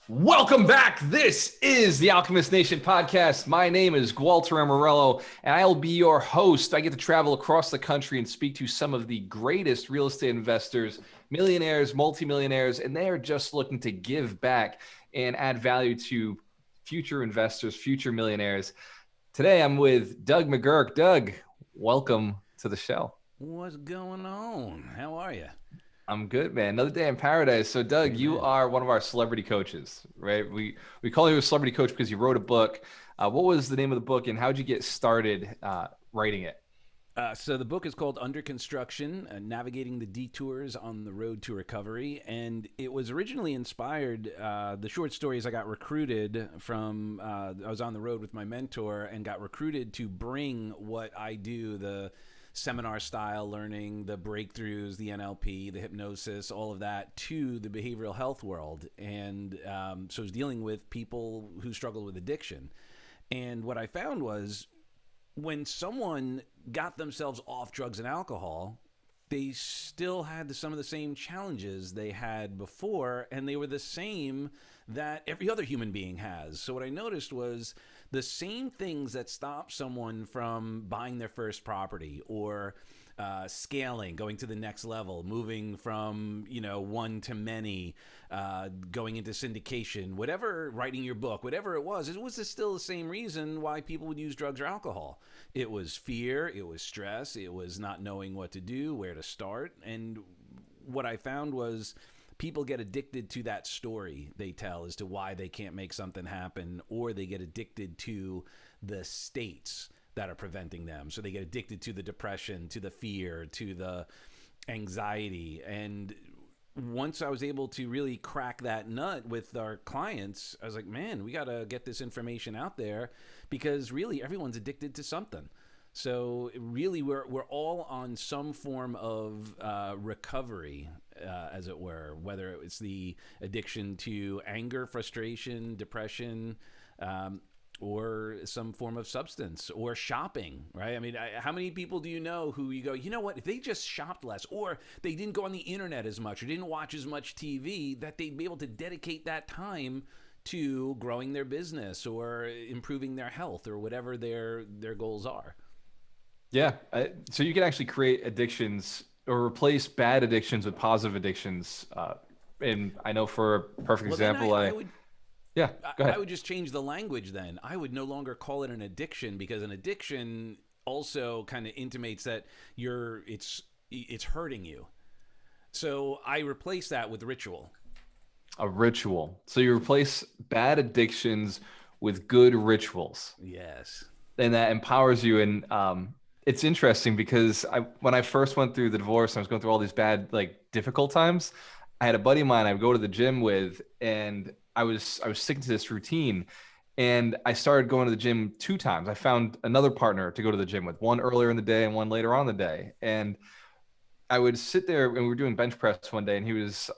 Welcome back. This is the Alchemist Nation podcast. My name is Walter Amarello, and I'll be your host. I get to travel across the country and speak to some of the greatest real estate investors, millionaires, multimillionaires, and they are just looking to give back and add value to future investors, future millionaires. Today, I'm with Doug McGuirk. Doug, welcome to the show. What's going on? How are you? I'm good, man. Another day in paradise. So, Doug, you Amen. are one of our celebrity coaches, right? We call you a celebrity coach because you wrote a book. What was the name of the book, and how did you get started writing it? So the book is called Under Construction, Navigating the Detours on the Road to Recovery. And it was originally inspired, the short stories I got recruited from, I was on the road with my mentor and got recruited to bring what I do, the seminar style learning, the breakthroughs, the NLP, the hypnosis, all of that to the behavioral health world. And so I was dealing with people who struggle with addiction. And what I found was when someone got themselves off drugs and alcohol, they still had some of the same challenges they had before, and they were the same that every other human being has. So what I noticed was the same things that stop someone from buying their first property or scaling, going to the next level, moving from one to many, going into syndication, whatever, writing your book, whatever it was still the same reason why people would use drugs or alcohol. It was fear, it was stress, it was not knowing what to do, where to start. And what I found was people get addicted to that story they tell as to why they can't make something happen, or they get addicted to the states that are preventing them. So they get addicted to the depression, to the fear, to the anxiety. And once I was able to really crack that nut with our clients, I was like, man, we got to get this information out there because really everyone's addicted to something. So really, we're all on some form of recovery, as it were, whether it's the addiction to anger, frustration, depression, or some form of substance or shopping, right? I mean, how many people do you know who you go, you know what, if they just shopped less or they didn't go on the internet as much or didn't watch as much TV, that they'd be able to dedicate that time to growing their business or improving their health or whatever their goals are. Yeah. So you can actually create addictions or replace bad addictions with positive addictions. And I know for a perfect Well, then example, yeah, go I ahead. would just change the language then. I would no longer call it an addiction because an addiction also kind of intimates that it's hurting you. So I replace that with ritual. A ritual. So you replace bad addictions with good rituals, Yes. and that empowers you. And it's interesting because when I first went through the divorce, and I was going through all these bad, like difficult times. I had a buddy of mine I would go to the gym with, and I was sticking to this routine. And I started going to the gym 2 times. I found another partner to go to the gym with, one earlier in the day and one later on in the day. And I would sit there and we were doing bench press one day, and he was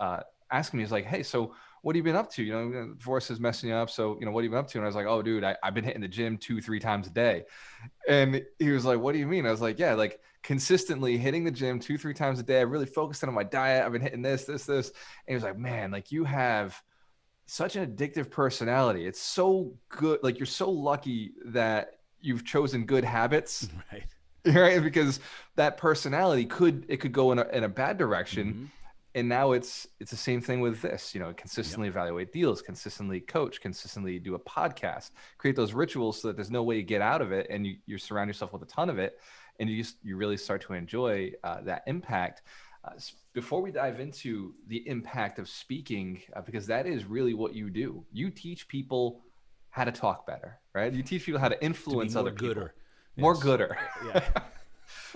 asking me, he's like, "Hey, so what have you been up to? Divorce is messing you up. So, what have you been up to?" And I was like, "Oh, dude, I've been hitting the gym 2, 3 times a day." And he was like, "What do you mean?" I was like, "Yeah, like consistently hitting the gym 2, 3 times a day. I really focused on my diet. I've been hitting this. And he was like, "Man, like you have such an addictive personality. It's so good. Like you're so lucky that you've chosen good habits." Right. Right, because that personality could go in a bad direction. Mm-hmm. And now it's the same thing with this, Yep. consistently evaluate deals, consistently coach, consistently do a podcast, create those rituals so that there's no way you get out of it, and you surround yourself with a ton of it, and you really start to enjoy that impact. Before we dive into the impact of speaking, because that is really what you do, you teach people how to talk better, right? You teach people how to To be influence more other people gooder. more Yes. gooder. Yeah.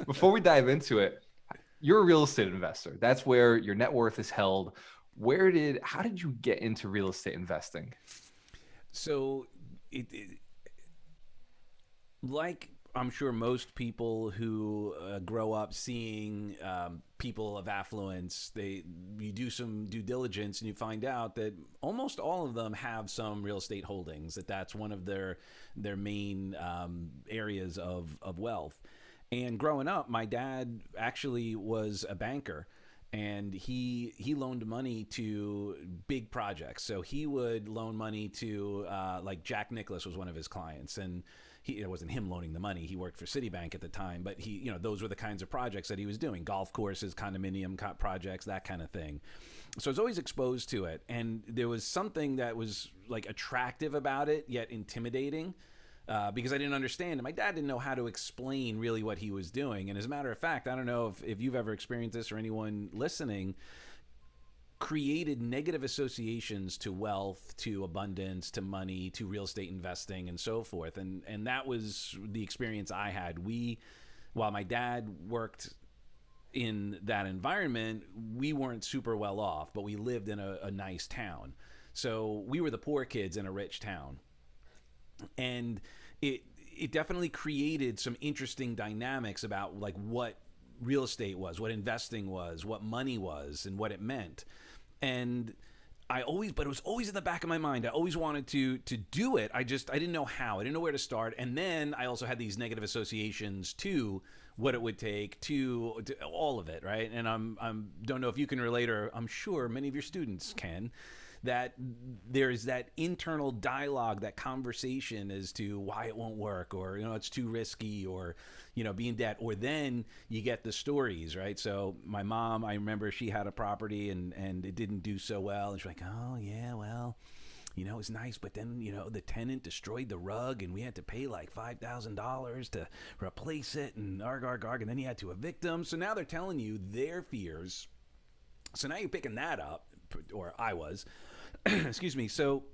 Before we dive into it, you're a real estate investor. That's where your net worth is held. How did you get into real estate investing? So it like I'm sure most people who grow up seeing people of affluence, you do some due diligence and you find out that almost all of them have some real estate holdings. That's one of their main areas of wealth. And growing up, my dad actually was a banker. and he loaned money to big projects. So he would loan money to like Jack Nicklaus was one of his clients, and it wasn't him loaning the money. He worked for Citibank at the time, but those were the kinds of projects that he was doing: golf courses, condominium projects, that kind of thing. So I was always exposed to it, and there was something that was like attractive about it, yet intimidating. Because I didn't understand it. My dad didn't know how to explain really what he was doing. And as a matter of fact, I don't know if you've ever experienced this or anyone listening, created negative associations to wealth, to abundance, to money, to real estate investing, and so forth. And that was the experience I had. While my dad worked in that environment, we weren't super well off, but we lived in a nice town. So we were the poor kids in a rich town. And it definitely created some interesting dynamics about like what real estate was, what investing was, what money was, and what it meant. And but it was always in the back of my mind. I always wanted to do it. I didn't know how. I didn't know where to start. And then I also had these negative associations to what it would take to all of it, right? And I'm don't know if you can relate, or I'm sure many of your students can, that there's that internal dialogue, that conversation as to why it won't work, or it's too risky, or be in debt. Or then you get the stories, right? So my mom, I remember she had a property and it didn't do so well, and she's like, oh yeah, well, it was nice, but then the tenant destroyed the rug and we had to pay like $5,000 to replace it, and arg, and then you had to evict them. So now they're telling you their fears. So now you're picking that up, or I was. Excuse me. So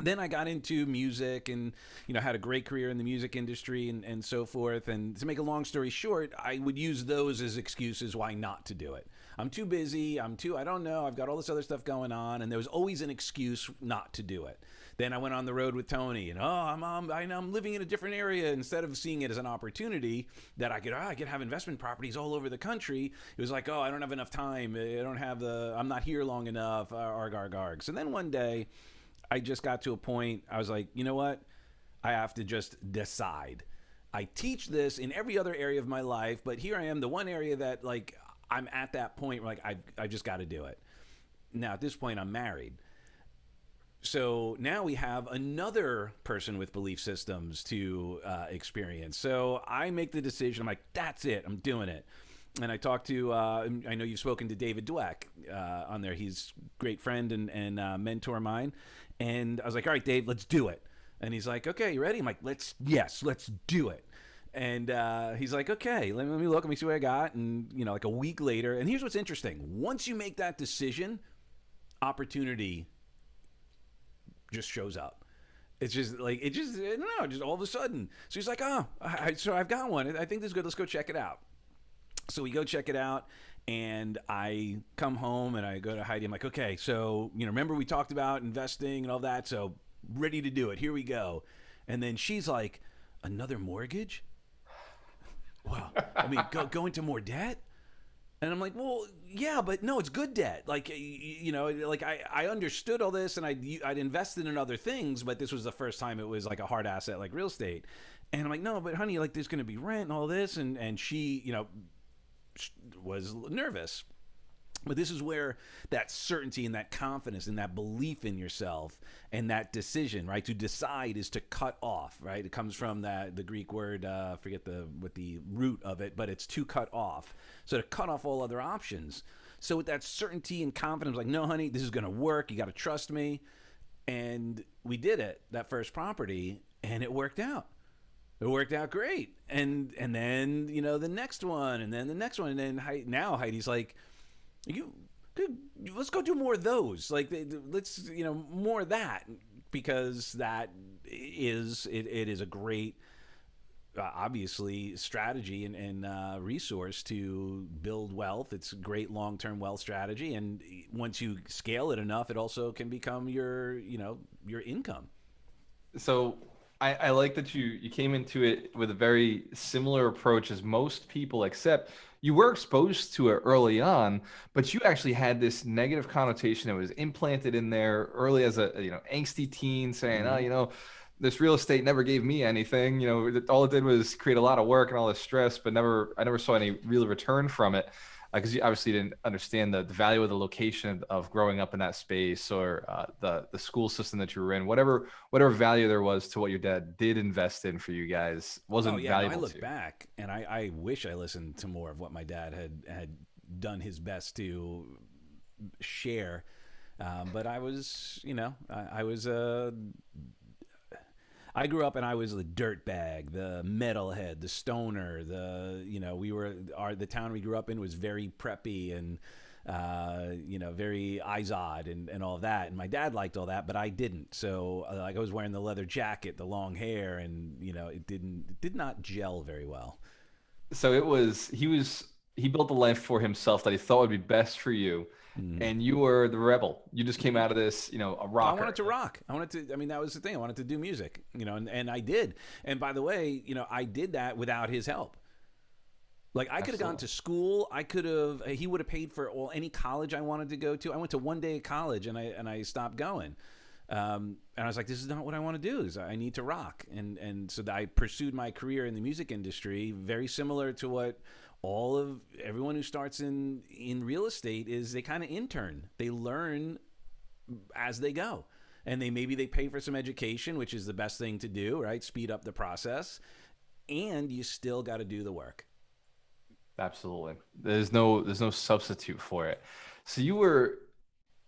then I got into music and, had a great career in the music industry and so forth. And to make a long story short, I would use those as excuses why not to do it. I'm too busy. I don't know. I've got all this other stuff going on. And there was always an excuse not to do it. Then I went on the road with Tony, and I'm living in a different area. Instead of seeing it as an opportunity that I could have investment properties all over the country, it was like, I don't have enough time. I'm not here long enough. Arg. So then one day, I just got to a point. I was like, you know what? I have to just decide. I teach this in every other area of my life, but here I am, the one area that like I'm at that point where like I just got to do it. Now at this point, I'm married. So now we have another person with belief systems to experience. So I make the decision. I'm like, that's it. I'm doing it. And I talked to, I know you've spoken to David Dweck on there. He's a great friend and mentor of mine. And I was like, all right, Dave, let's do it. And he's like, okay, you ready? I'm like, let's do it. And he's like, okay, let me look. Let me see what I got. And, like a week later. And here's what's interesting. Once you make that decision, opportunity just shows up. It's just like, I don't know, just all of a sudden. So he's like, so I've got one. I think this is good. Let's go check it out. So we go check it out, and I come home and I go to Heidi. I'm like, okay, so, remember we talked about investing and all that. So ready to do it. Here we go. And then she's like, another mortgage? Wow. I mean, go into more debt? And I'm like, well, yeah, but no, it's good debt. Like, like I understood all this, and I'd invested in other things, but this was the first time it was like a hard asset like real estate. And I'm like, no, but honey, like there's going to be rent and all this. And she, was nervous. But this is where that certainty and that confidence and that belief in yourself and that decision, right, to decide is to cut off, right? It comes from the Greek word, forget what the root of it, but it's to cut off. So to cut off all other options. So with that certainty and confidence, like, no, honey, this is going to work. You got to trust me. And we did it, that first property, and it worked out. It worked out great. And then, the next one, and then the next one. And then now Heidi's like, let's go do more of those. Like, let's, more of that, because that is, it is a great, obviously, strategy and resource to build wealth. It's a great long-term wealth strategy. And once you scale it enough, it also can become your income. So I like that you came into it with a very similar approach as most people, except you were exposed to it early on, but you actually had this negative connotation that was implanted in there early as a angsty teen, saying, this real estate never gave me anything. All it did was create a lot of work and all this stress, but I never saw any real return from it. because you obviously didn't understand the value of the location of growing up in that space, or the school system that you were in, whatever value there was to what your dad did invest in for you guys Oh wasn't yeah, no, I valuable look to you. back and I wish I listened to more of what my dad had done his best to share. But I was, I was I grew up and I was the dirtbag, the metalhead, the stoner. The town we grew up in was very preppy and very Izod and all of that. And my dad liked all that, but I didn't. So like I was wearing the leather jacket, the long hair, and it did not gel very well. So he built a life for himself that he thought would be best for you, Mm. and you were the rebel. You just came out of this, a I wanted rocker. to rock. I wanted to. I mean, that was the thing. I wanted to do music, and I did. And by the way, I did that without his help. Like I could have gone Absolutely. to school. I could have. He would have paid for any college I wanted to go to. I went to one day of college and I stopped going. And I was like, this is not what I want to do. I need to rock. And so I pursued my career in the music industry, very similar to what everyone who starts in real estate is. They kind of intern. They learn as they go. And maybe they pay for some education, which is the best thing to do, right? Speed up the process. And you still got to do the work. Absolutely. There's no substitute for it. So you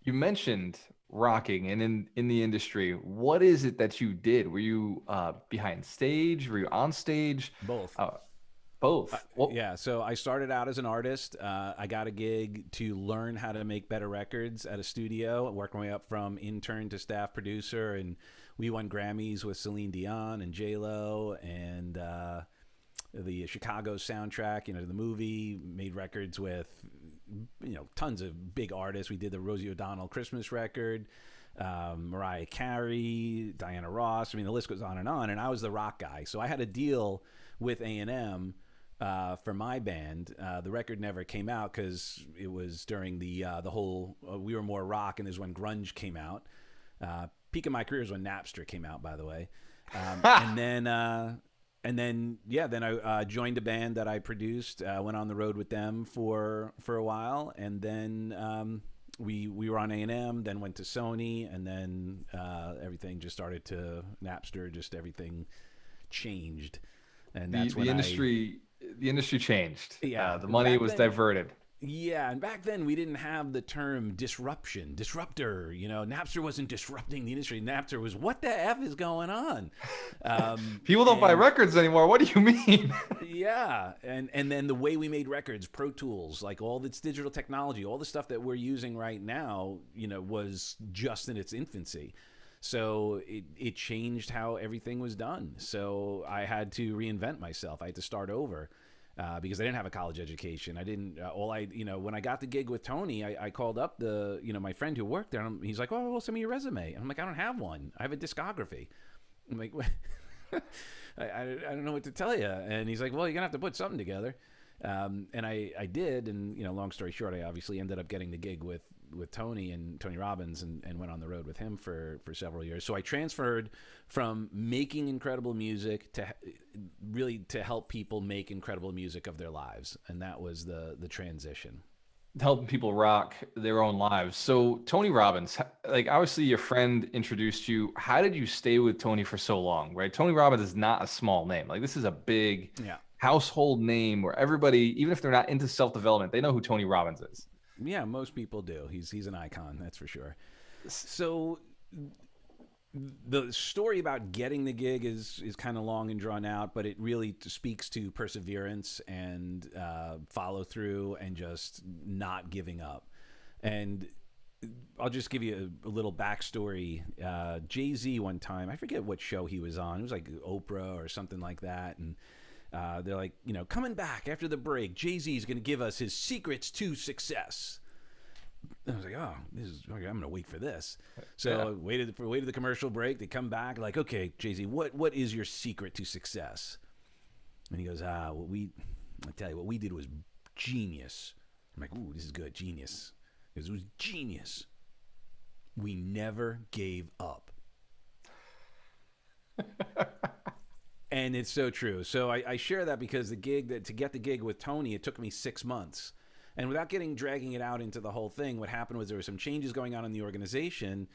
mentioned rocking, and in the industry, what is it that you did? Were you behind stage? Were you on stage? Both. Uh, both. Well, Yeah, so I started out as an artist. I got a gig to learn how to make better records at a studio, worked my way up from intern to staff producer, and we won Grammys with Celine Dion and J Lo, and the Chicago soundtrack, the movie. Made records with tons of big artists. We did the Rosie O'Donnell Christmas record, Mariah Carey, Diana Ross. I mean, the list goes on, and I was the rock guy, so I had a deal with A&M for my band. The record never came out because it was during the whole we were more rock, and this is when grunge came out. Peak of my career is when Napster came out, by the way. Then I joined a band that I produced. Went on the road with them for a while, and then we were on A&M. Then went to Sony, and then everything just started to Napster. Just everything changed, and the that's when the industry the industry changed. yeah. The money Back was then, diverted. yeah, and back then we didn't have the term disruptor. Napster wasn't disrupting the industry. Napster was, what the F is going on? People don't buy And records anymore. What do you mean? yeah, and then the way we made records, Pro Tools, like all this digital technology, all the stuff that we're using right now, was just in its infancy. So it changed how everything was done. So I had to reinvent myself. I had to start over. Because I didn't have a college education. I didn't. When I got the gig with Tony, I called up my friend who worked there. And he's like, "Oh, well, send me your resume." And I'm like, "I don't have one. I have a discography." I'm like, I don't know what to tell you. And he's like, "Well, you're gonna have to put something together." And I did. And long story short, I obviously ended up getting the gig with Tony and Tony Robbins, and went on the road with him for several years. So I transferred from making incredible music to really to help people make incredible music of their lives, and that was the transition. Helping people rock their own lives. So Tony Robbins, like obviously your friend introduced you. How did you stay with Tony for so long, right? Tony Robbins is not a small name. Like this is a big Yeah. household name where everybody, even if they're not into self-development, they know who Tony Robbins is. Yeah, most people do. He's an icon, that's for sure. So the story about getting the gig is kind of long and drawn out, but it really speaks to perseverance and follow through and just not giving up. And I'll just give you a little backstory. Jay-Z one time, I forget what show he was on. It was like Oprah or something like that, and they're like, coming back after the break, Jay-Z is going to give us his secrets to success. And I was like, oh, this is okay, I'm going to wait for this. So Yeah. waited the commercial break. They come back like, okay, Jay-Z, what is your secret to success? And he goes, I tell you what we did was genius. I'm like, ooh, this is good, genius. Because it was genius. We never gave up. And it's so true. So I share that because to get the gig with Tony, it took me 6 months. And without dragging it out into the whole thing, what happened was there were some changes going on in the organization.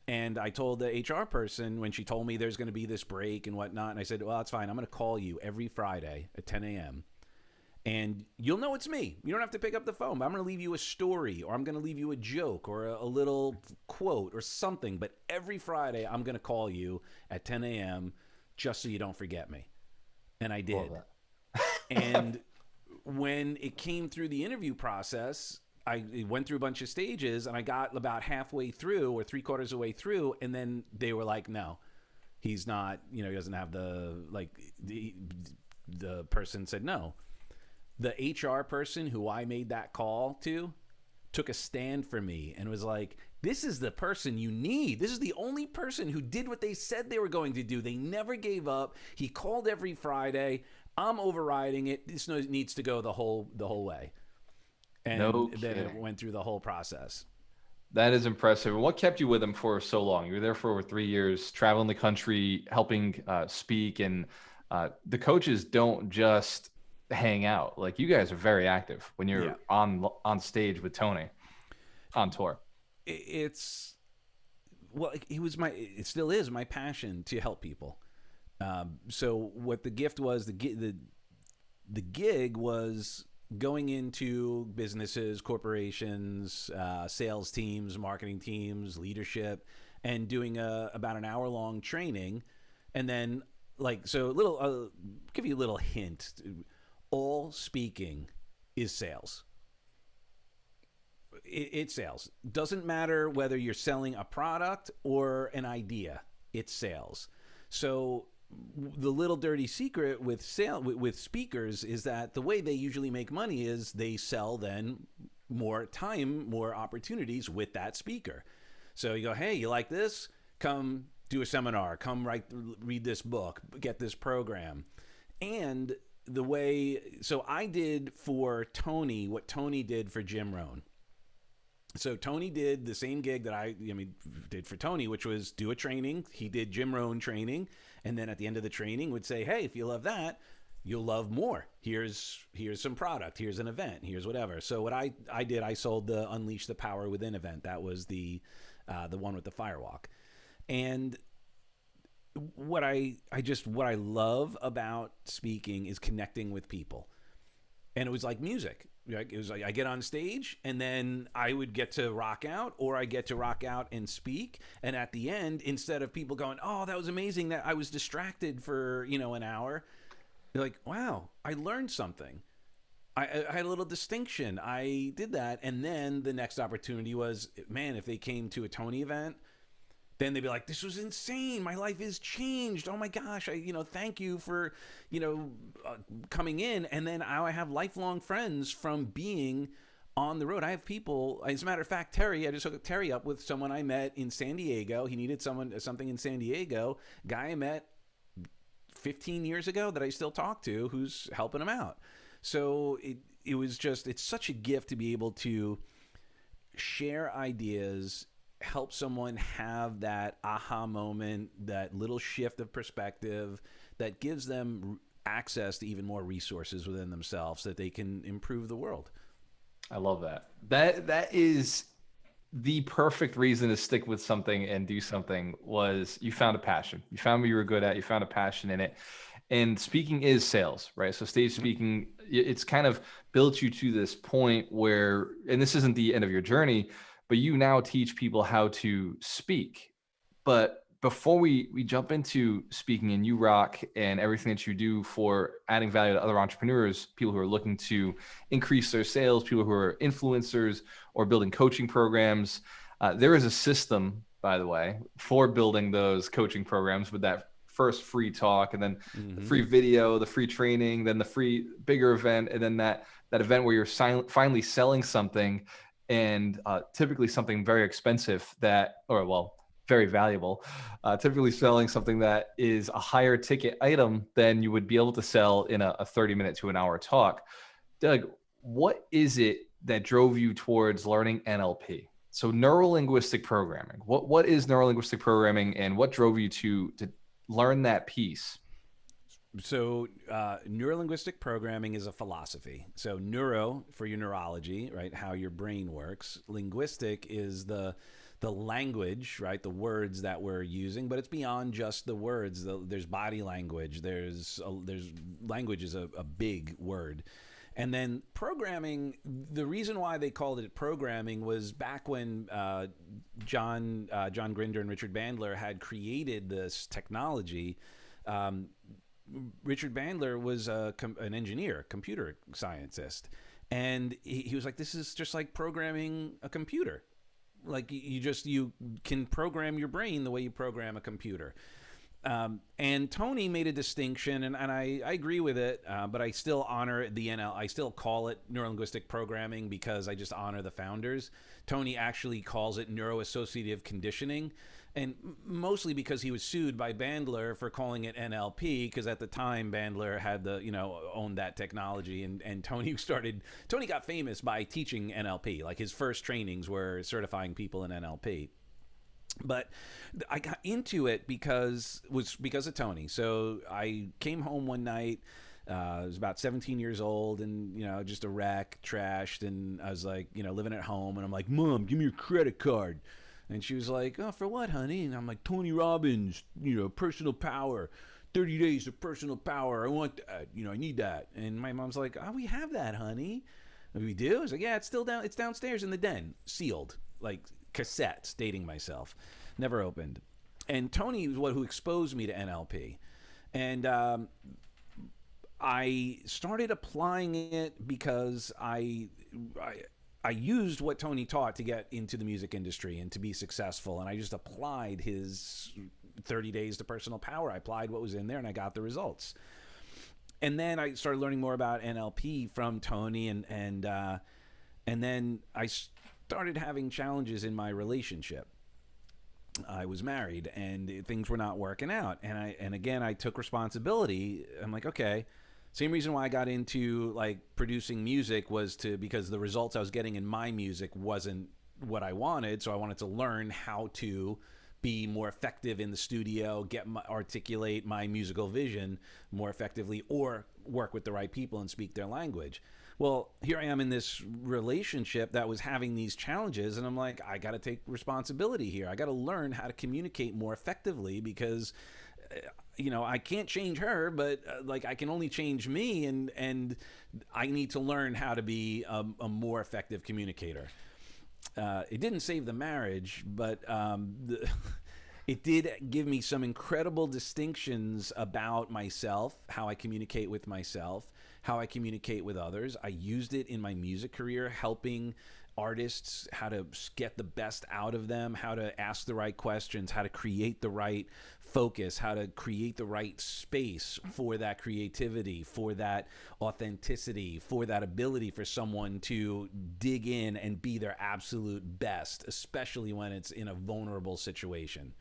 And I told the HR person when she told me there's going to be this break and whatnot, and I said, well, that's fine. I'm going to call you every Friday at 10 a.m. And you'll know it's me. You don't have to pick up the phone. But I'm going to leave you a story, or I'm going to leave you a joke or a little quote or something. But every Friday, I'm going to call you at 10 a.m. just so you don't forget me. And I did. And when it came through the interview process, I went through a bunch of stages, and I got about halfway through or 3/4 of the way through, and then they were like, no, he's not, he doesn't have the person said no. The HR person who I made that call to took a stand for me and was like, this is the person you need. This is the only person who did what they said they were going to do. They never gave up. He called every Friday. I'm overriding it. This needs to go the whole way. And then it went through the whole process. That is impressive. And what kept you with him for so long? You were there for over 3 years, traveling the country, helping speak. And the coaches don't just hang out. Like, you guys are very active when you're on stage with Tony on tour. It still is my passion to help people. So what the gift was, the gig was going into businesses, corporations, sales teams, marketing teams, leadership, and doing about an hour-long training. And then, I'll give you a little hint. All speaking is sales. It's sales. Doesn't matter whether you're selling a product or an idea. It's sales. So the little dirty secret with speakers is that the way they usually make money is they sell then more time, more opportunities with that speaker. So you go, hey, you like this? Come do a seminar. Come read this book. Get this program. And so I did for Tony what Tony did for Jim Rohn. So Tony did the same gig that I did for Tony, which was do a training. He did Jim Rohn training, and then at the end of the training would say, hey, if you love that, you'll love more. Here's some product. Here's an event. Here's whatever. So what I did, I sold the Unleash the Power Within event. That was the one with the firewalk. And what I love about speaking is connecting with people. And it was like music. It was like I get on stage, and then I would get to rock out, or I get to rock out and speak. And at the end, instead of people going, oh, that was amazing, that I was distracted for, an hour, they're like, wow, I learned something. I had a little distinction. I did that. And then the next opportunity was, man, if they came to a Tony event, then they'd be like, this was insane. My life is changed. Oh my gosh. Thank you for, coming in. And then I have lifelong friends from being on the road. I have people, as a matter of fact, I just hooked Terry up with someone I met in San Diego. He needed something in San Diego. Guy I met 15 years ago that I still talk to, who's helping him out. So it's such a gift to be able to share ideas, help someone have that aha moment, that little shift of perspective that gives them access to even more resources within themselves so that they can improve the world. I love that. That is the perfect reason to stick with something and do something. Was you found a passion. You found what you were good at. You found a passion in it. And speaking is sales, right? So stage speaking, it's kind of built you to this point where, and this isn't the end of your journey, but you now teach people how to speak. But before we jump into speaking and you rock and everything that you do for adding value to other entrepreneurs, people who are looking to increase their sales, people who are influencers or building coaching programs, there is a system, by the way, for building those coaching programs with that first free talk, and then the free video, the free training, then the free bigger event, and then that event where you're finally selling something, and typically something very expensive very valuable, typically selling something that is a higher ticket item than you would be able to sell in a 30-minute to an hour talk. Doug, what is it that drove you towards learning NLP? So neuro-linguistic programming. What is neuro-linguistic programming, and what drove you to learn that piece? So, neuro-linguistic programming is a philosophy. So, neuro for your neurology, right? How your brain works. Linguistic is the language, right? The words that we're using, but it's beyond just the words. There's body language. There's language is a big word. And then programming, the reason why they called it programming was back when John Grinder and Richard Bandler had created this technology. Um, Richard Bandler was an engineer, computer scientist, and he was like, "This is just like programming a computer. Like you can program your brain the way you program a computer." And Tony made a distinction, and I agree with it, but I still honor the NL. I still call it neurolinguistic programming because I just honor the founders. Tony actually calls it neuroassociative conditioning, and mostly because he was sued by Bandler for calling it NLP, because at the time Bandler had owned that technology, and Tony got famous by teaching NLP. Like his first trainings were certifying people in NLP. But I got into it because of Tony. So I came home one night. I was about 17 years old, and just a wreck, trashed, and I was like, living at home, and I'm like, "Mom, give me your credit card." And she was like, "Oh, for what, honey?" And I'm like, "Tony Robbins, personal power, 30 days of personal power. I want that. I need that." And my mom's like, "Oh, we have that, honey." And we do? I was like, "Yeah, it's still it's downstairs in the den, sealed, like cassettes," dating myself, never opened. And Tony was who exposed me to NLP. And I started applying it because I used what Tony taught to get into the music industry and to be successful. And I just applied his 30 days to personal power. I applied what was in there, and I got the results. And then I started learning more about NLP from Tony, and then I started having challenges in my relationship. I was married, and things were not working out. And again, I took responsibility. I'm like, okay. Same reason why I got into like producing music was because the results I was getting in my music wasn't what I wanted. So I wanted to learn how to be more effective in the studio, articulate my musical vision more effectively, or work with the right people and speak their language. Well, here I am in this relationship that was having these challenges, and I'm like, I got to take responsibility here. I got to learn how to communicate more effectively because I can't change her, but I can only change me, and I need to learn how to be a more effective communicator. It didn't save the marriage, but it did give me some incredible distinctions about myself, how I communicate with myself, how I communicate with others. I used it in my music career, helping artists how to get the best out of them, how to ask the right questions, how to create the right focus, how to create the right space for that creativity, for that authenticity, for that ability for someone to dig in and be their absolute best, especially when it's in a vulnerable situation.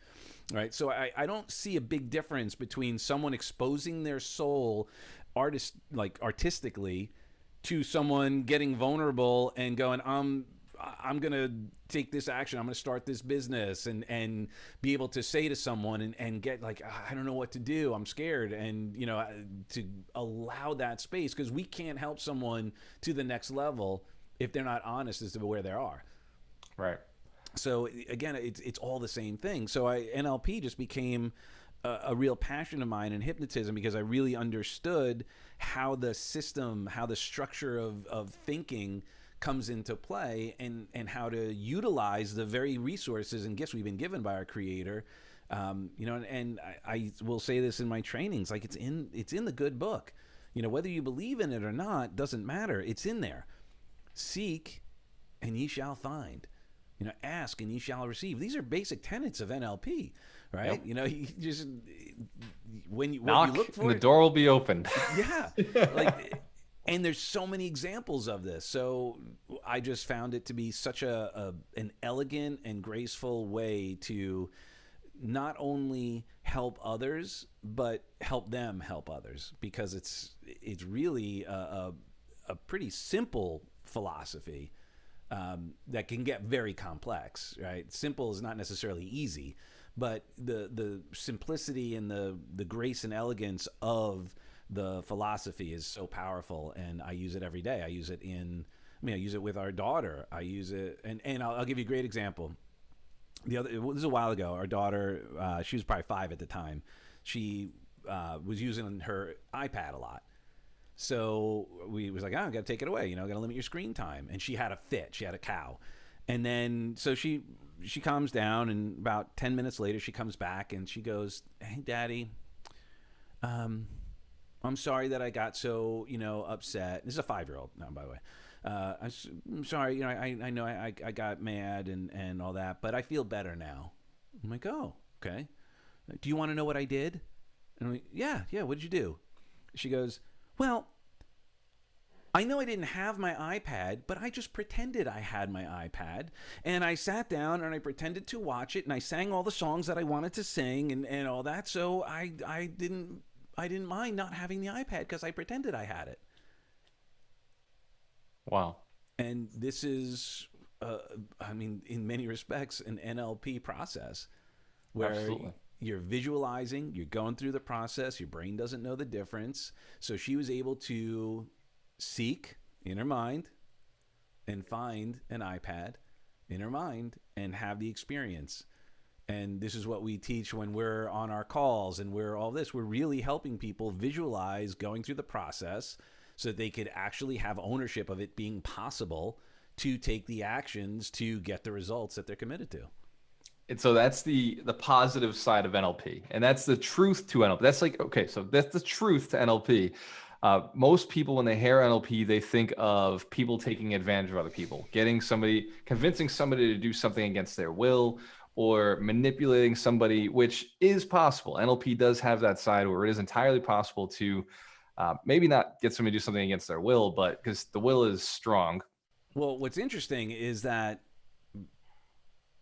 Right? So I don't see a big difference between someone exposing their soul artistically to someone getting vulnerable and going, I'm going to take this action. I'm going to start this business and be able to say to someone and get like, I don't know what to do. I'm scared. And, to allow that space, because we can't help someone to the next level if they're not honest as to where they are. Right. So again, it's all the same thing. So NLP just became a real passion of mine in hypnotism, because I really understood how the system, how the structure of thinking comes into play, and how to utilize the very resources and gifts we've been given by our Creator. And I will say this in my trainings, like it's in the good book. Whether you believe in it or not doesn't matter. It's in there. Seek, and ye shall find. Ask and ye shall receive. These are basic tenets of NLP, right? Yep. You just when you look for and the it, door will be opened. Yeah, and there's so many examples of this. So I just found it to be such an elegant and graceful way to not only help others, but help them help others, because it's really a pretty simple philosophy that can get very complex, right? Simple is not necessarily easy, but the simplicity and the grace and elegance of the philosophy is so powerful, and I use it every day. I use it I use it with our daughter. I use it, and I'll give you a great example. This was a while ago. Our daughter, she was probably 5 at the time. She was using her iPad a lot. So we was like, I got to take it away. Got to limit your screen time. And she had a fit. She had a cow. And then so she calms down, and about 10 minutes later she comes back and she goes, "Hey, Daddy, I'm sorry that I got so upset." This is a 5-year-old now, by the way. I'm sorry, I know I got mad and all that, but I feel better now. I'm like, oh, okay. Do you want to know what I did? And I'm like, yeah, what did you do? She goes, well, I know I didn't have my iPad, but I just pretended I had my iPad. And I sat down and I pretended to watch it, and I sang all the songs that I wanted to sing and all that. So I didn't mind not having the iPad because I pretended I had it. Wow. And this is, in many respects, an NLP process where Absolutely. you're visualizing, you're going through the process, your brain doesn't know the difference. So she was able to seek in her mind and find an iPad in her mind and have the experience. And this is what we teach when we're on our calls and we're all this. We're really helping people visualize going through the process so that they could actually have ownership of it being possible to take the actions to get the results that they're committed to. And so that's the positive side of NLP, and that's the truth to NLP. That's like, okay, so that's the truth to NLP. Most people, when they hear NLP, they think of people taking advantage of other people, convincing somebody to do something against their will, or manipulating somebody, which is possible. NLP does have that side where it is entirely possible to maybe not get somebody to do something against their will, but because the will is strong. Well, what's interesting is that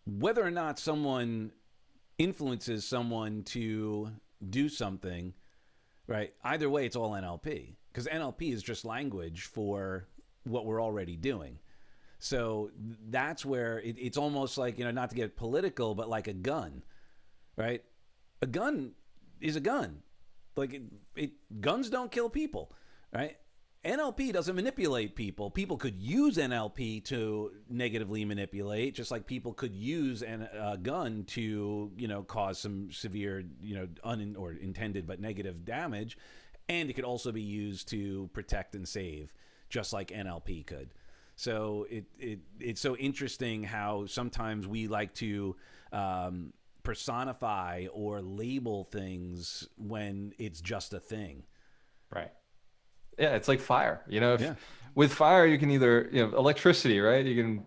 whether or not someone influences someone to do something, right? Either way, it's all NLP, because NLP is just language for what we're already doing. So that's where it's almost like, not to get political, but like a gun, right? A gun is a gun. Like guns don't kill people, right? NLP doesn't manipulate people. People could use NLP to negatively manipulate, just like people could use a gun to, cause some severe, or intended but negative damage. And it could also be used to protect and save, just like NLP could. So it's so interesting how sometimes we like to personify or label things when it's just a thing. Right. Yeah, it's like fire. Yeah. With fire, you can either, electricity, right? You can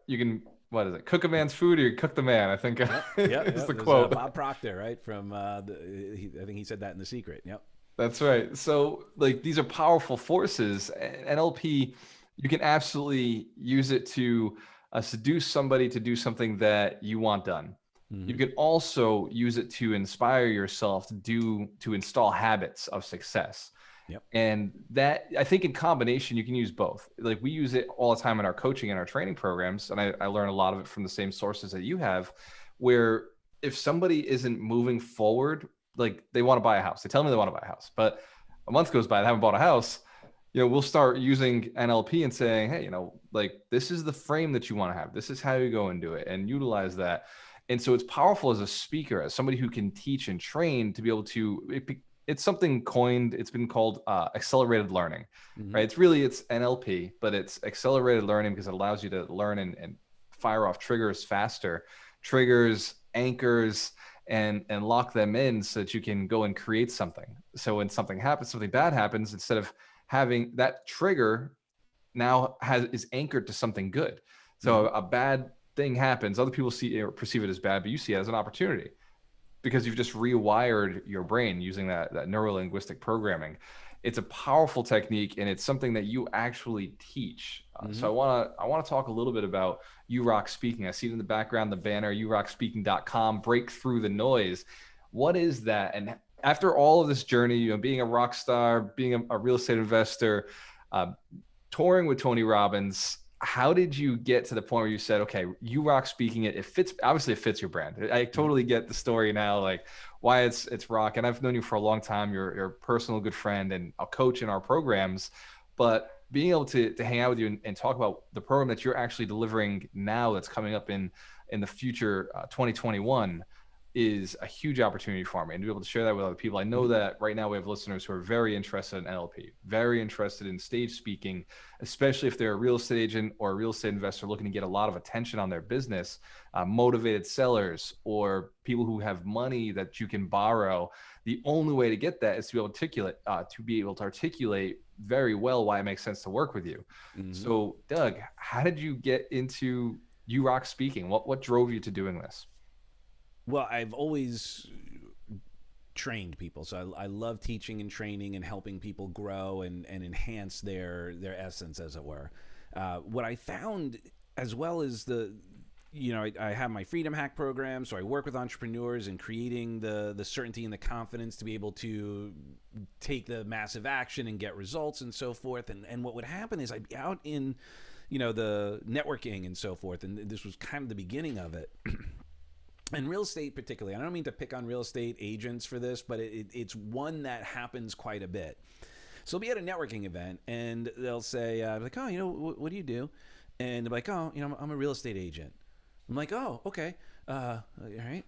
you can, what is it? Cook a man's food, or you cook the man, I think. Is the quote. Bob Proctor, right? From, I think he said that in The Secret. Yep. That's right. So like these are powerful forces. NLP, you can absolutely use it to seduce somebody to do something that you want done. Mm-hmm. You can also use it to inspire yourself to install habits of success. Yep. And that, I think in combination, you can use both. Like we use it all the time in our coaching and our training programs. And I learn a lot of it from the same sources that you have, where if somebody isn't moving forward, like they want to buy a house, they tell me they want to buy a house, but a month goes by, they haven't bought a house. We'll start using NLP and saying, hey, like this is the frame that you want to have. This is how you go and do it and utilize that. And so it's powerful as a speaker, as somebody who can teach and train, to be able to, it's something coined, it's been called accelerated learning, mm-hmm. right? It's NLP, but it's accelerated learning because it allows you to learn and fire off triggers faster, triggers, anchors, and lock them in so that you can go and create something. So when something happens, something bad happens, instead of having that trigger now is anchored to something good. So mm-hmm. a bad thing happens, other people see or perceive it as bad, but you see it as an opportunity because you've just rewired your brain using that neuro-linguistic programming. It's a powerful technique, and it's something that you actually teach. Mm-hmm. So I want to talk a little bit about You Rock Speaking. I see it in the background, the banner, yourockspeaking.com, break through the noise. What is that? And after all of this journey, being a rock star, being a real estate investor, touring with Tony Robbins, how did you get to the point where you said, okay, you rock speaking, it fits, obviously it fits your brand. I totally get the story now, like why it's rock. And I've known you for a long time. You're a personal good friend and a coach in our programs, but being able to hang out with you and talk about the program that you're actually delivering now that's coming up in the future, 2021, is a huge opportunity for me, and to be able to share that with other people. I know that right now we have listeners who are very interested in NLP, very interested in stage speaking, especially if they're a real estate agent or a real estate investor looking to get a lot of attention on their business, motivated sellers, or people who have money that you can borrow. The only way to get that is to be able to articulate very well why it makes sense to work with you. So, Doug, how did you get into You Rock Speaking? What drove you to doing this? Well, I've always trained people, so I love teaching and training and helping people grow and enhance their essence, as it were. What I found, as well as I have my Freedom Hack program, so I work with entrepreneurs in creating the certainty and the confidence to be able to take the massive action and get results and so forth. And what would happen is I'd be out in, the networking and so forth, and this was kind of the beginning of it. And real estate particularly, I don't mean to pick on real estate agents for this, but it's one that happens quite a bit. So I'll be at a networking event, and they'll say, like, oh, what do you do? And they're like, oh, I'm a real estate agent. I'm like, oh, okay, all right.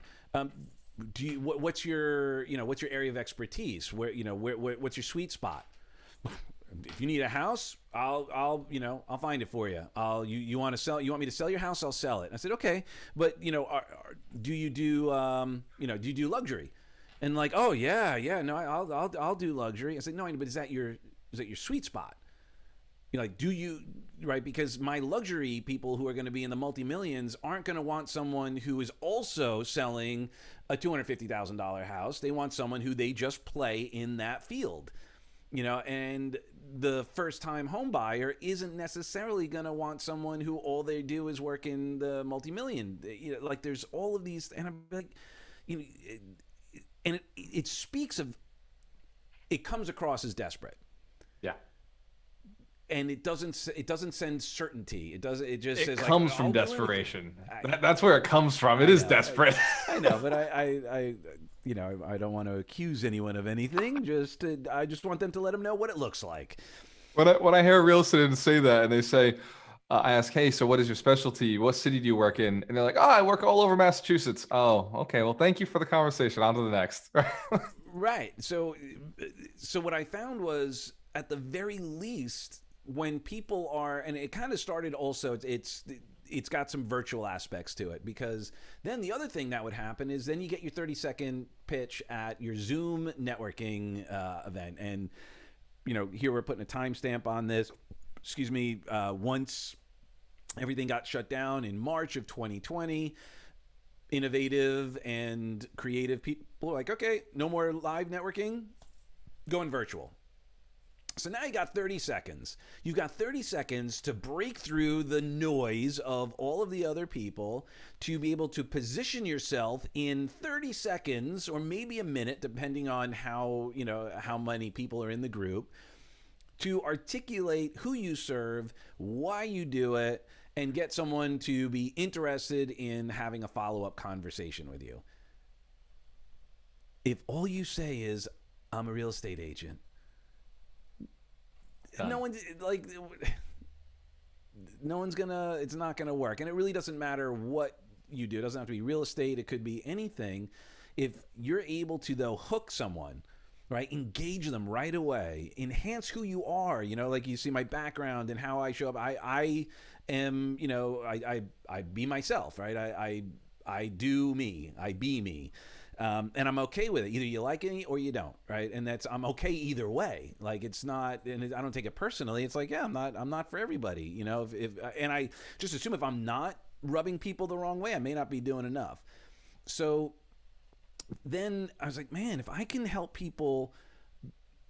What's your area of expertise? What's your sweet spot? If you need a house, I'll find it for you. You want me to sell your house? I'll sell it. And I said, okay, but do you do luxury? And like, oh yeah, no, I'll do luxury. I said, no, but is that your sweet spot? Do you, right? Because my luxury people who are going to be in the multi-millions aren't going to want someone who is also selling a $250,000 house. They want someone who they just play in that field. And the first-time home buyer isn't necessarily going to want someone who all they do is work in the multi-million. Like there's all of these, and I'm like, and it speaks of, it comes across as desperate. Yeah. And it doesn't send certainty. It just says, comes like, from desperation. That's where it comes from. It is desperate. I know, but I don't want to accuse anyone of anything. I just want them to let them know what it looks like. When I hear a real estate agent say that, and they say, I ask, hey, so what is your specialty? What city do you work in? And they're like, oh, I work all over Massachusetts. Oh, okay. Well, thank you for the conversation. On to the next. Right. So what I found was, at the very least, when people are, and it kind of started also, it's got some virtual aspects to it, because then the other thing that would happen is then you get your 30-second pitch at your Zoom networking event. And, here we're putting a timestamp on this. Excuse me. Once everything got shut down in March of 2020, innovative and creative people were like, okay, no more live networking, going virtual. So now you got 30 seconds. You've got 30 seconds to break through the noise of all of the other people, to be able to position yourself in 30 seconds or maybe a minute, depending on how many people are in the group, to articulate who you serve, why you do it, and get someone to be interested in having a follow-up conversation with you. If all you say is, I'm a real estate agent, no one's it's not gonna work. And it really doesn't matter what you do. It doesn't have to be real estate. It could be anything. If you're able to, though, hook someone, right, engage them right away, enhance who you are, like you see my background and how I show up. I am, I be myself, right? I do me, I be me. And I'm okay with it. Either you like it or you don't, right? And I'm okay either way. Like, it's not, and I don't take it personally. It's like, yeah, I'm not for everybody, and I just assume if I'm not rubbing people the wrong way, I may not be doing enough. So then I was like, man, if I can help people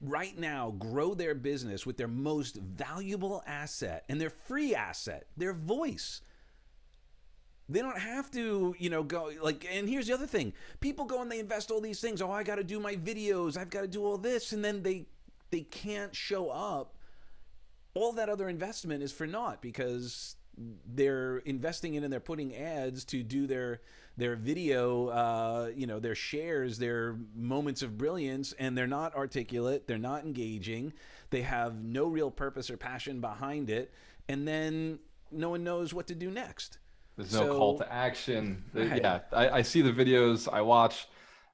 right now grow their business with their most valuable asset and their free asset, their voice. They don't have to, go like, and here's the other thing. People go and they invest all these things. Oh, I got to do my videos. I've got to do all this. And then they can't show up. All that other investment is for naught, because they're investing in and they're putting ads to do their video, their shares, their moments of brilliance, and they're not articulate, they're not engaging, they have no real purpose or passion behind it, and then no one knows what to do next. There's no call So, to action. right. Yeah, I see the videos I watch.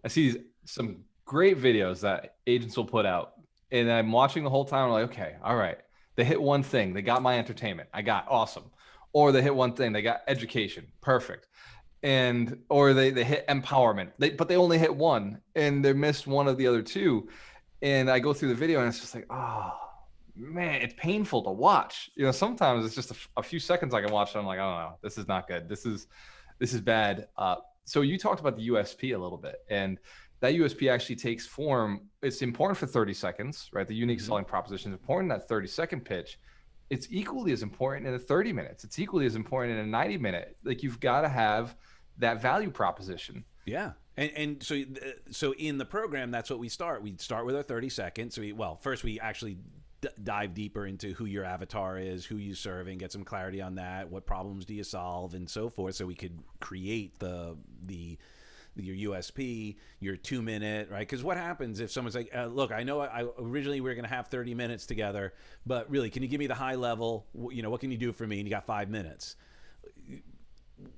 I see some great videos that agents will put out, and I'm watching the whole time. I'm like, okay, all right. They hit one thing. They got my entertainment. I got awesome. Or they hit one thing. They got education. Perfect. And or they hit empowerment. But they only hit one, and they missed one of the other two. And I go through the video, and it's just like, oh man, it's painful to watch. Sometimes it's just a few seconds I can watch it. I'm like, I don't know, this is not good. This is bad. So you talked about the USP a little bit, and that USP actually takes form. It's important for 30 seconds, right? The unique selling proposition is important in that 30-second pitch. It's equally as important in a 30 minutes. It's equally as important in a 90-minute. Like, you've got to have that value proposition. Yeah. And so in the program, that's what we start. We start with our 30 seconds. First we actually dive deeper into who your avatar is, who you serving, get some clarity on that, what problems do you solve, and so forth, so we could create your USP, your 2 minute, right? Because what happens if someone's like, look, I know I originally we were going to have 30 minutes together, but really, can you give me the high level? What can you do for me? And you got 5 minutes.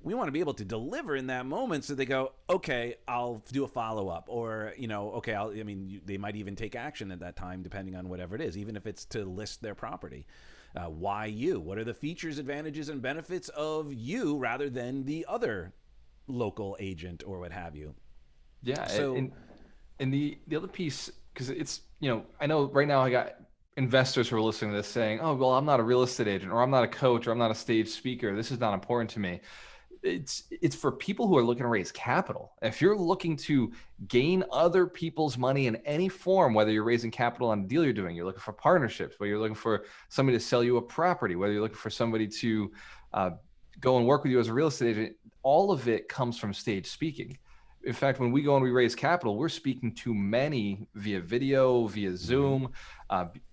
We want to be able to deliver in that moment, so they go, okay, I'll do a follow-up, or okay, they might even take action at that time, depending on whatever it is, even if it's to list their property. Why you? What are the features, advantages, and benefits of you rather than the other local agent or what have you? Yeah. So And the other piece, because it's, I know right now I got investors who are listening to this saying, oh, well, I'm not a real estate agent, or I'm not a coach, or I'm not a stage speaker. This is not important to me. It's for people who are looking to raise capital. If you're looking to gain other people's money in any form, whether you're raising capital on a deal you're doing, you're looking for partnerships, whether you're looking for somebody to sell you a property, whether you're looking for somebody to go and work with you as a real estate agent, all of it comes from stage speaking. In fact, when we go and we raise capital, we're speaking to many via video, via Zoom,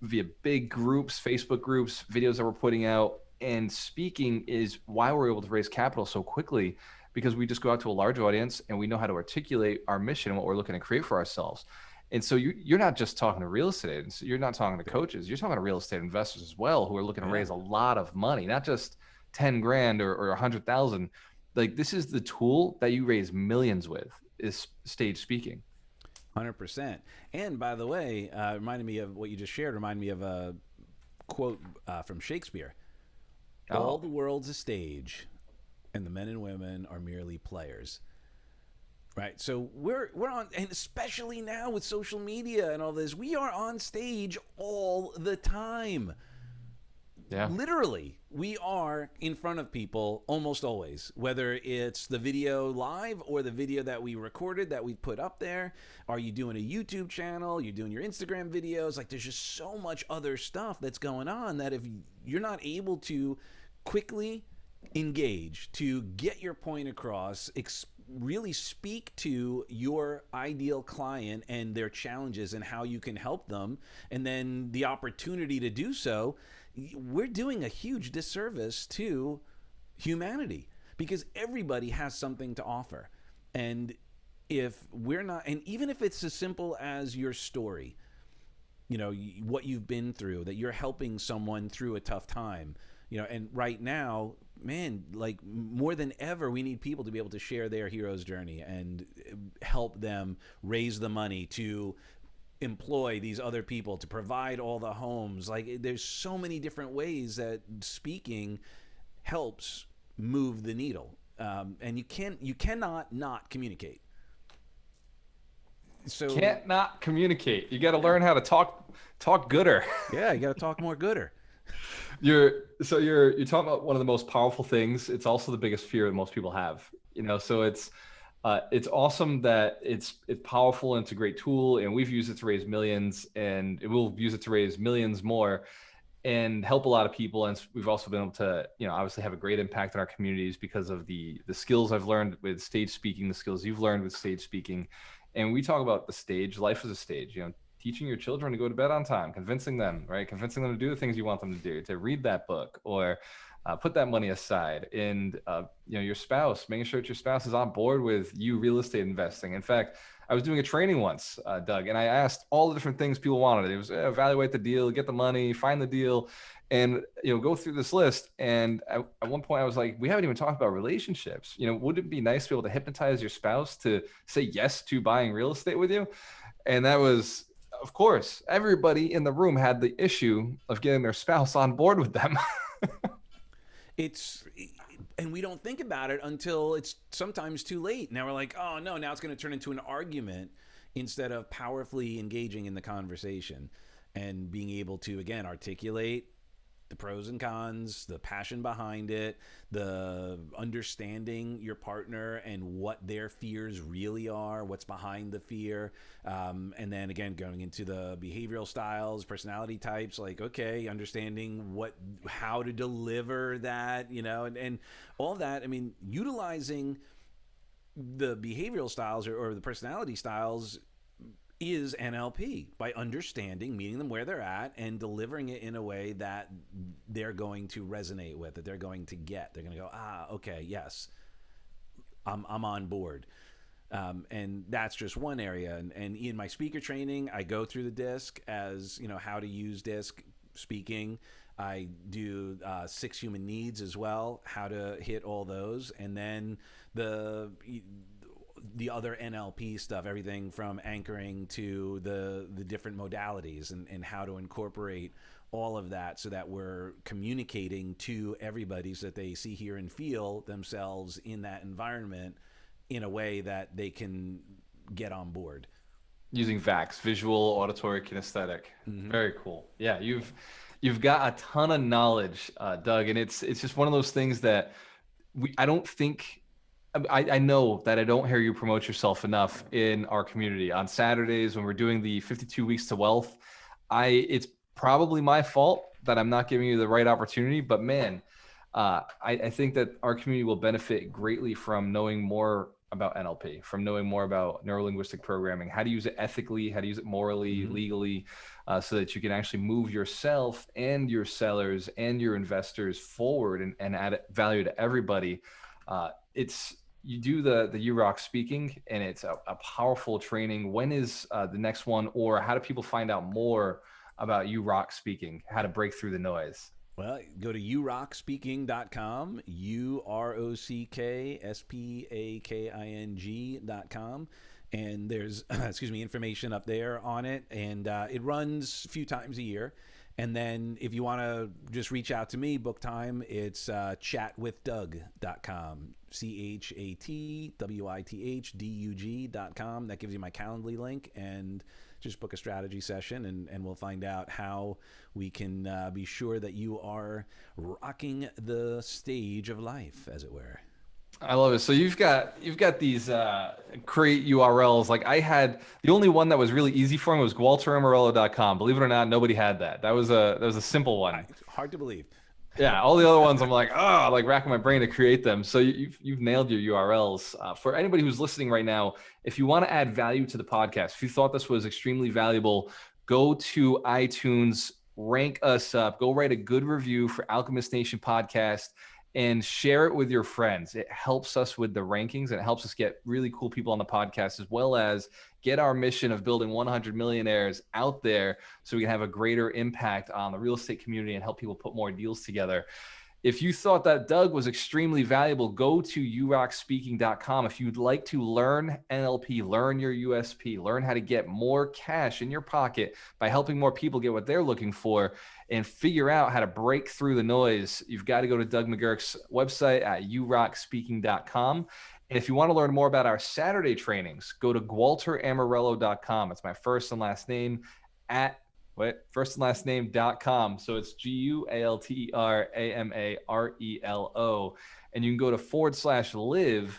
via big groups, Facebook groups, videos that we're putting out. And speaking is why we're able to raise capital so quickly, because we just go out to a large audience and we know how to articulate our mission and what we're looking to create for ourselves. And so you're not just talking to real estate agents, you're not talking to coaches, you're talking to real estate investors as well, who are looking to raise a lot of money, not just 10 grand or 100,000. Like, this is the tool that you raise millions with, is stage speaking. 100%. And by the way, reminded me of what you just shared, reminded me of a quote from Shakespeare. All the world's a stage, and the men and women are merely players. Right. So we're on, and especially now with social media and all this, we are on stage all the time. Yeah. Literally, we are in front of people almost always, whether it's the video live or the video that we recorded that we put up there. Are you doing a YouTube channel? You're doing your Instagram videos? Like, there's just so much other stuff that's going on that if you're not able to quickly engage, to get your point across, really speak to your ideal client and their challenges and how you can help them, and then the opportunity to do so, we're doing a huge disservice to humanity, because everybody has something to offer. And if we're not, and even if it's as simple as your story, what you've been through, that you're helping someone through a tough time, and right now, man, like more than ever, we need people to be able to share their hero's journey and help them raise the money to employ these other people, to provide all the homes. Like, there's so many different ways that speaking helps move the needle, and you cannot not communicate. So Can't not communicate. You got to learn how to talk gooder. yeah, you got to talk more gooder. You're talking about one of the most powerful things. It's also the biggest fear that most people have. So it's awesome that it's powerful, and it's a great tool, and we've used it to raise millions, and we'll use it to raise millions more and help a lot of people. And we've also been able to, obviously have a great impact in our communities because of the skills I've learned with stage speaking, the skills you've learned with stage speaking. And we talk about the stage, life is a stage, teaching your children to go to bed on time, convincing them to do the things you want them to do, to read that book, or Put that money aside. And your spouse, making sure that your spouse is on board with you real estate investing. In fact, I was doing a training once, Doug, and I asked all the different things people wanted. It was evaluate the deal, get the money, find the deal, and go through this list. And at one point I was like, we haven't even talked about relationships. Would it be nice to be able to hypnotize your spouse to say yes to buying real estate with you? And that was, of course, everybody in the room had the issue of getting their spouse on board with them. It's and we don't think about it until it's sometimes too late. Now we're like, oh no, now it's going to turn into an argument instead of powerfully engaging in the conversation and being able to again articulate the pros and cons, the passion behind it, the understanding your partner and what their fears really are, what's behind the fear. And then again, going into the behavioral styles, personality types, like, okay, understanding how to deliver that, and all that. I mean, utilizing the behavioral styles or the personality styles is NLP by understanding, meeting them where they're at, and delivering it in a way that they're going to resonate with, that they're going to get. They're going to go, okay, yes, I'm on board. And that's just one area. And in my speaker training, I go through the DISC as, how to use DISC speaking. I do 6 human needs as well, how to hit all those. And then the other NLP stuff, everything from anchoring to the different modalities and how to incorporate all of that so that we're communicating to everybody so that they see, hear, and feel themselves in that environment in a way that they can get on board. Using VAX, visual, auditory, kinesthetic. Mm-hmm. Very cool. Yeah, you've got a ton of knowledge, Doug, and it's just one of those things that I don't think. I know that I don't hear you promote yourself enough in our community. On Saturdays when we're doing the 52 Weeks to Wealth, it's probably my fault that I'm not giving you the right opportunity, but man, I think that our community will benefit greatly from knowing more about NLP, from knowing more about neuro-linguistic programming, how to use it ethically, how to use it morally, mm-hmm. legally, so that you can actually move yourself and your sellers and your investors forward and add value to everybody. You do the UROC speaking, and it's a powerful training. When is the next one, or how do people find out more about UROC speaking, how to break through the noise? Well, go to urockspeaking.com, urockspeaking.com, and there's information up there on it, and it runs a few times a year. And then if you want to just reach out to me, book time, it's chatwithdoug.com, chatwithdug.com. That gives you my Calendly link, and just book a strategy session, and we'll find out how we can be sure that you are rocking the stage of life, as it were. I love it. So you've got these create URLs. Like I had, the only one that was really easy for me was gualteramarello.com. Believe it or not, nobody had that. That was a simple one. Hard to believe. Yeah, all the other ones I'm like, racking my brain to create them. So you've nailed your URLs. For anybody who's listening right now, if you want to add value to the podcast, if you thought this was extremely valuable, go to iTunes, rank us up, go write a good review for Alchemist Nation podcast, and share it with your friends. It helps us with the rankings, and it helps us get really cool people on the podcast, as well as get our mission of building 100 millionaires out there so we can have a greater impact on the real estate community and help people put more deals together. If you thought that Doug was extremely valuable, go to urockspeaking.com. If you'd like to learn NLP, learn your USP, learn how to get more cash in your pocket by helping more people get what they're looking for, and figure out how to break through the noise, you've got to go to Doug McGuirk's website at urockspeaking.com. And if you want to learn more about our Saturday trainings, go to gualteramarello.com. It's my first and last name firstandlastname.com. So it's GUALTERAMARELO. And you can go to /live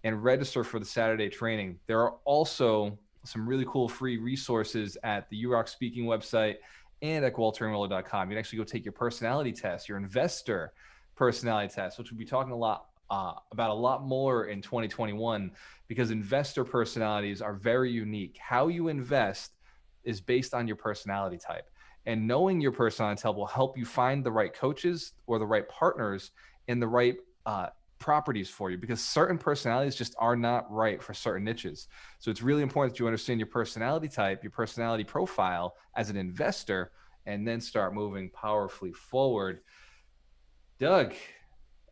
and register for the Saturday training. There are also some really cool free resources at the UROC Speaking website and at gualteramarello.com. You can actually go take your personality test, your investor personality test, which we'll be talking about a lot more in 2021, because investor personalities are very unique. How you invest is based on your personality type. And knowing your personality type will help you find the right coaches or the right partners and the right properties for you, because certain personalities just are not right for certain niches. So it's really important that you understand your personality type, your personality profile as an investor, and then start moving powerfully forward. Doug,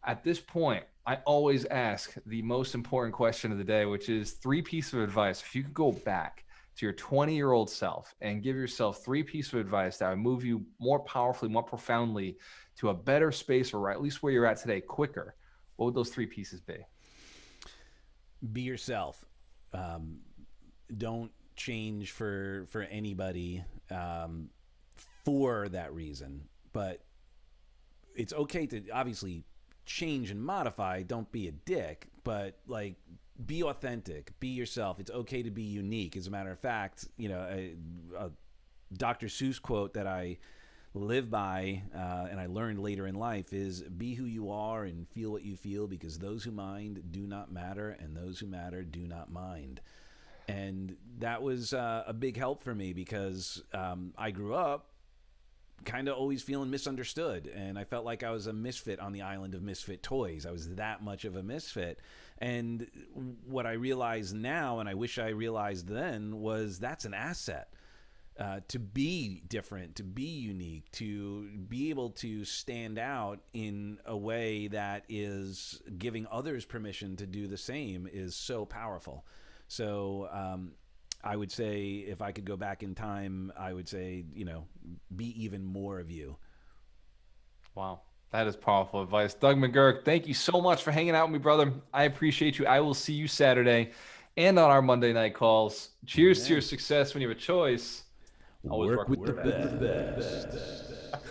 at this point, I always ask the most important question of the day, which is 3 pieces of advice. If you could go back to your 20-year-old self and give yourself 3 pieces of advice that would move you more powerfully, more profoundly to a better space, or at least where you're at today quicker, what would those 3 pieces be? Be yourself. Um, don't change for anybody for that reason. But it's okay to obviously change and modify. Don't be a dick, but like be authentic, be yourself. It's okay to be unique. As a matter of fact, a Dr. Seuss quote that I live by and I learned later in life is be who you are and feel what you feel, because those who mind do not matter and those who matter do not mind. And that was a big help for me because I grew up kind of always feeling misunderstood, and I felt like I was a misfit on the island of misfit toys. I was that much of a misfit. And what I realize now, and I wish I realized then, was that's an asset. To be different, to be unique, to be able to stand out in a way that is giving others permission to do the same is so powerful. So I would say if I could go back in time, I would say, be even more of you. Wow. That is powerful advice. Doug McGuirk, thank you so much for hanging out with me, brother. I appreciate you. I will see you Saturday and on our Monday night calls. Cheers to your Amen. success. When you have a choice, always Work work with with the the best. best.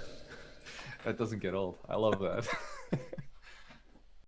That doesn't get old. I love that.